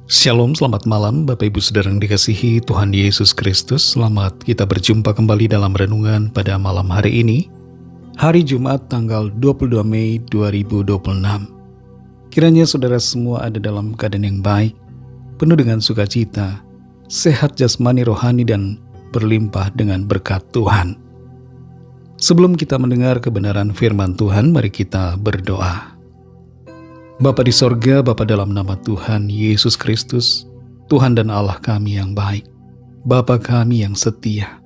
Shalom, selamat malam Bapak Ibu Saudara yang dikasihi Tuhan Yesus Kristus. Selamat kita berjumpa kembali dalam renungan pada malam hari ini, hari Jumat tanggal 22 Mei 2026. Kiranya saudara semua ada dalam keadaan yang baik, penuh dengan sukacita, sehat jasmani rohani dan berlimpah dengan berkat Tuhan. Sebelum kita mendengar kebenaran firman Tuhan, mari kita berdoa. Bapa di sorga, Bapa dalam nama Tuhan Yesus Kristus, Tuhan dan Allah kami yang baik, Bapa kami yang setia.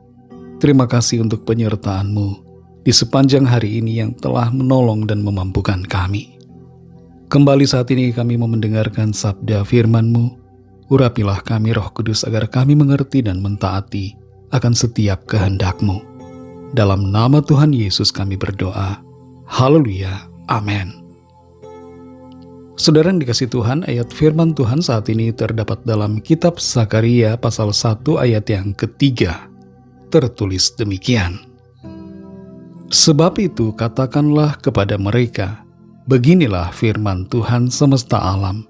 Terima kasih untuk penyertaan-Mu di sepanjang hari ini yang telah menolong dan memampukan kami. Kembali saat ini kami mau mendengarkan sabda firman-Mu. Urapilah kami Roh Kudus agar kami mengerti dan mentaati akan setiap kehendak-Mu. Dalam nama Tuhan Yesus kami berdoa. Haleluya. Amin. Saudara yang dikasihi Tuhan, ayat firman Tuhan saat ini terdapat dalam kitab Zakaria pasal 1 ayat yang ketiga. Tertulis demikian. Sebab itu katakanlah kepada mereka, beginilah firman Tuhan semesta alam,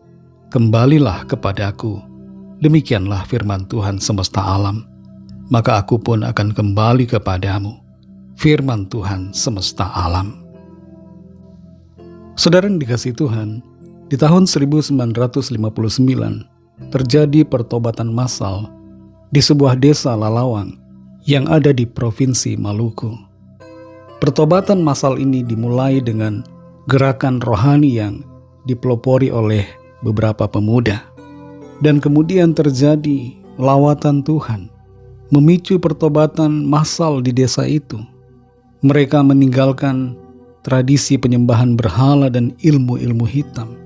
kembalilah kepadaku, demikianlah firman Tuhan semesta alam, maka aku pun akan kembali kepadamu, firman Tuhan semesta alam. Saudara yang dikasihi Tuhan, di tahun 1959 terjadi pertobatan massal di sebuah desa Lalawang yang ada di Provinsi Maluku. Pertobatan massal ini dimulai dengan gerakan rohani yang dipelopori oleh beberapa pemuda. Dan kemudian terjadi lawatan Tuhan, memicu pertobatan massal di desa itu. Mereka meninggalkan tradisi penyembahan berhala dan ilmu-ilmu hitam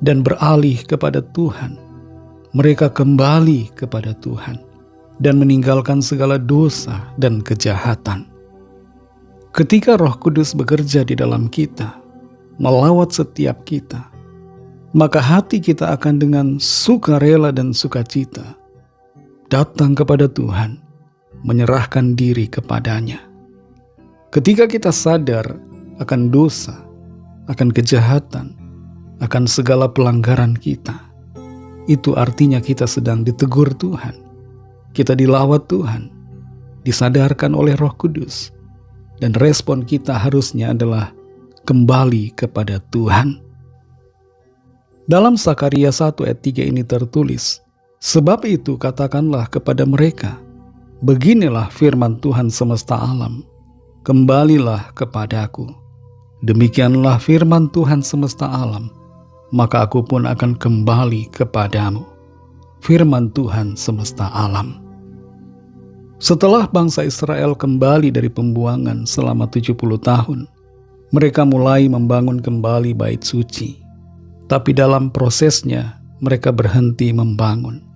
dan beralih kepada Tuhan. Mereka kembali kepada Tuhan dan meninggalkan segala dosa dan kejahatan. Ketika Roh Kudus bekerja di dalam kita, melawat setiap kita, maka hati kita akan dengan sukarela dan sukacita datang kepada Tuhan, menyerahkan diri kepadanya. Ketika kita sadar akan dosa, akan kejahatan, akan segala pelanggaran kita, itu artinya kita sedang ditegur Tuhan, kita dilawat Tuhan, disadarkan oleh Roh Kudus, dan respon kita harusnya adalah kembali kepada Tuhan. Dalam Zakaria 1 ayat 3 ini tertulis, sebab itu katakanlah kepada mereka, beginilah firman Tuhan semesta alam, kembalilah kepadaku, demikianlah firman Tuhan semesta alam, maka aku pun akan kembali kepadamu, firman Tuhan semesta alam. Setelah bangsa Israel kembali dari pembuangan selama 70 tahun, mereka mulai membangun kembali bait suci. Tapi dalam prosesnya, mereka berhenti membangun.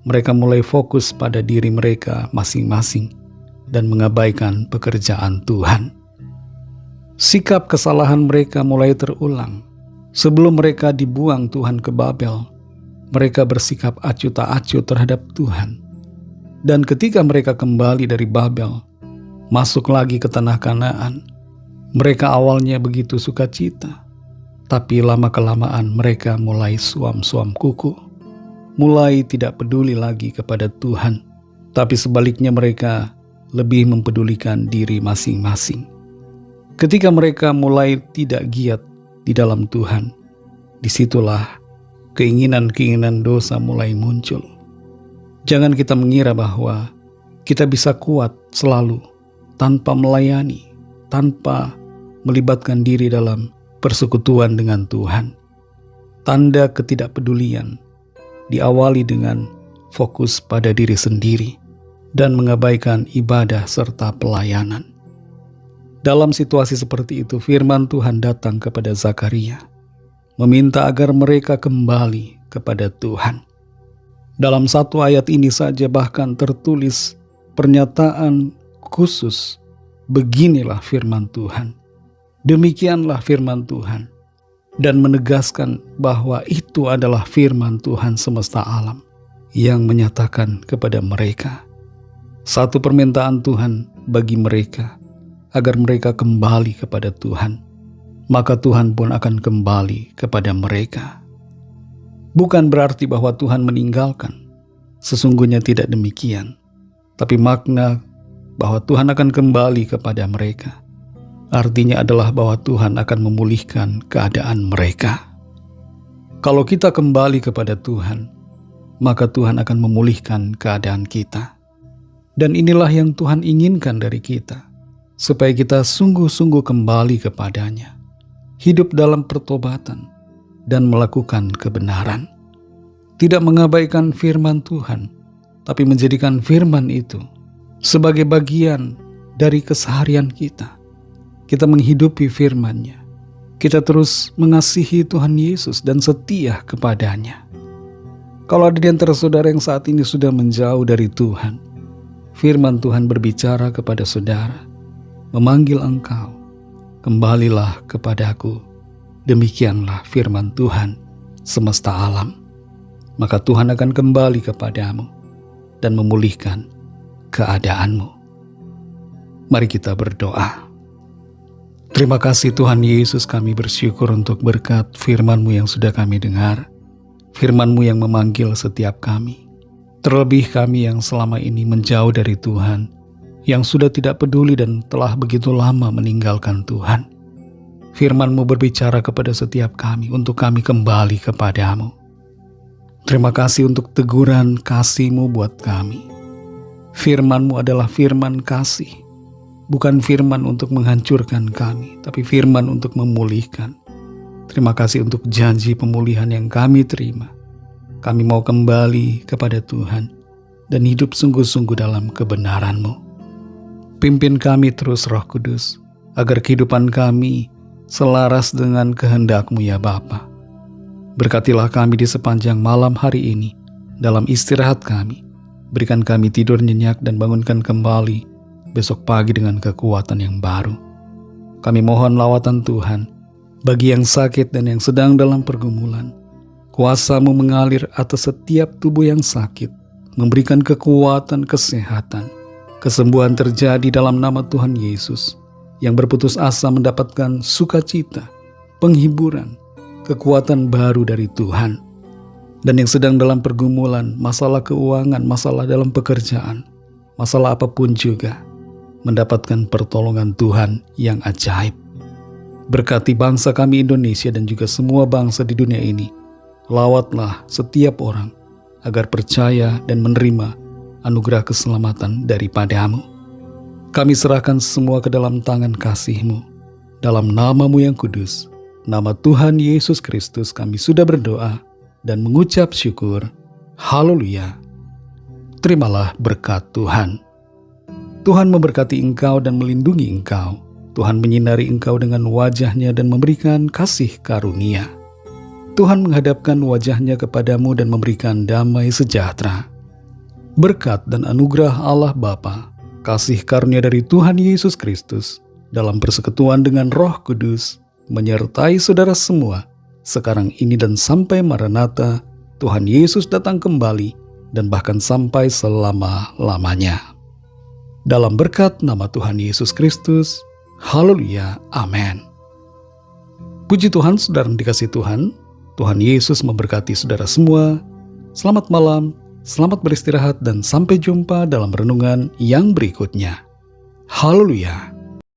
Mereka mulai fokus pada diri mereka masing-masing dan mengabaikan pekerjaan Tuhan. Sikap kesalahan mereka mulai terulang. Sebelum mereka dibuang Tuhan ke Babel, mereka bersikap acuh tak acuh terhadap Tuhan. Dan ketika mereka kembali dari Babel, masuk lagi ke tanah Kanaan, mereka awalnya begitu sukacita, tapi lama-kelamaan mereka mulai suam-suam kuku, mulai tidak peduli lagi kepada Tuhan, tapi sebaliknya mereka lebih mempedulikan diri masing-masing. Ketika mereka mulai tidak giat di dalam Tuhan, disitulah keinginan-keinginan dosa mulai muncul. Jangan kita mengira bahwa kita bisa kuat selalu tanpa melayani, tanpa melibatkan diri dalam persekutuan dengan Tuhan. Tanda ketidakpedulian diawali dengan fokus pada diri sendiri dan mengabaikan ibadah serta pelayanan. Dalam situasi seperti itu, firman Tuhan datang kepada Zakaria, meminta agar mereka kembali kepada Tuhan. Dalam satu ayat ini saja bahkan tertulis pernyataan khusus, beginilah firman Tuhan, demikianlah firman Tuhan, dan menegaskan bahwa itu adalah firman Tuhan semesta alam yang menyatakan kepada mereka. Satu permintaan Tuhan bagi mereka, agar mereka kembali kepada Tuhan, maka Tuhan pun akan kembali kepada mereka. Bukan berarti bahwa Tuhan meninggalkan. Sesungguhnya tidak demikian. Tapi makna bahwa Tuhan akan kembali kepada mereka. Artinya adalah bahwa Tuhan akan memulihkan keadaan mereka. Kalau kita kembali kepada Tuhan, maka Tuhan akan memulihkan keadaan kita. Dan inilah yang Tuhan inginkan dari kita, supaya kita sungguh-sungguh kembali kepadanya, hidup dalam pertobatan, dan melakukan kebenaran. Tidak mengabaikan firman Tuhan, tapi menjadikan firman itu sebagai bagian dari keseharian kita. Kita menghidupi firman-Nya. Kita terus mengasihi Tuhan Yesus dan setia kepadanya. Kalau ada di antara saudara yang saat ini sudah menjauh dari Tuhan, firman Tuhan berbicara kepada saudara, memanggil engkau, kembalilah kepadaku. Demikianlah firman Tuhan semesta alam. Maka Tuhan akan kembali kepadamu dan memulihkan keadaanmu. Mari kita berdoa. Terima kasih Tuhan Yesus, kami bersyukur untuk berkat firman-Mu yang sudah kami dengar, firman-Mu yang memanggil setiap kami. Terlebih kami yang selama ini menjauh dari Tuhan, yang sudah tidak peduli dan telah begitu lama meninggalkan Tuhan. Firman-Mu berbicara kepada setiap kami untuk kami kembali kepadamu. Terima kasih untuk teguran kasih-Mu buat kami. Firman-Mu adalah firman kasih, bukan firman untuk menghancurkan kami, tapi firman untuk memulihkan. Terima kasih untuk janji pemulihan yang kami terima. Kami mau kembali kepada Tuhan dan hidup sungguh-sungguh dalam kebenaran-Mu. Pimpin kami terus Roh Kudus, agar kehidupan kami selaras dengan kehendak-Mu ya Bapa. Berkatilah kami di sepanjang malam hari ini, dalam istirahat kami. Berikan kami tidur nyenyak dan bangunkan kembali besok pagi dengan kekuatan yang baru. Kami mohon lawatan Tuhan bagi yang sakit dan yang sedang dalam pergumulan. Kuasa-Mu mengalir atas setiap tubuh yang sakit, memberikan kekuatan, kesehatan. Kesembuhan terjadi dalam nama Tuhan Yesus. Yang berputus asa mendapatkan sukacita, penghiburan, kekuatan baru dari Tuhan. Dan yang sedang dalam pergumulan, masalah keuangan, masalah dalam pekerjaan, masalah apapun juga, mendapatkan pertolongan Tuhan yang ajaib. Berkati bangsa kami Indonesia dan juga semua bangsa di dunia ini. Lawatlah setiap orang agar percaya dan menerima anugerah keselamatan daripada-Mu. Kami serahkan semua ke dalam tangan kasih-Mu. Dalam nama-Mu yang kudus, nama Tuhan Yesus Kristus, kami sudah berdoa dan mengucap syukur. Haleluya. Terimalah berkat Tuhan. Tuhan memberkati engkau dan melindungi engkau. Tuhan menyinari engkau dengan wajah-Nya dan memberikan kasih karunia. Tuhan menghadapkan wajah-Nya kepadamu dan memberikan damai sejahtera. Berkat dan anugerah Allah Bapa, kasih karunia dari Tuhan Yesus Kristus, dalam persekutuan dengan Roh Kudus, menyertai saudara semua, sekarang ini dan sampai Maranatha, Tuhan Yesus datang kembali, dan bahkan sampai selama-lamanya. Dalam berkat nama Tuhan Yesus Kristus, haleluya, amin. Puji Tuhan, saudara dikasih Tuhan, Tuhan Yesus memberkati saudara semua. Selamat malam, selamat beristirahat, dan sampai jumpa dalam renungan yang berikutnya. Haleluya.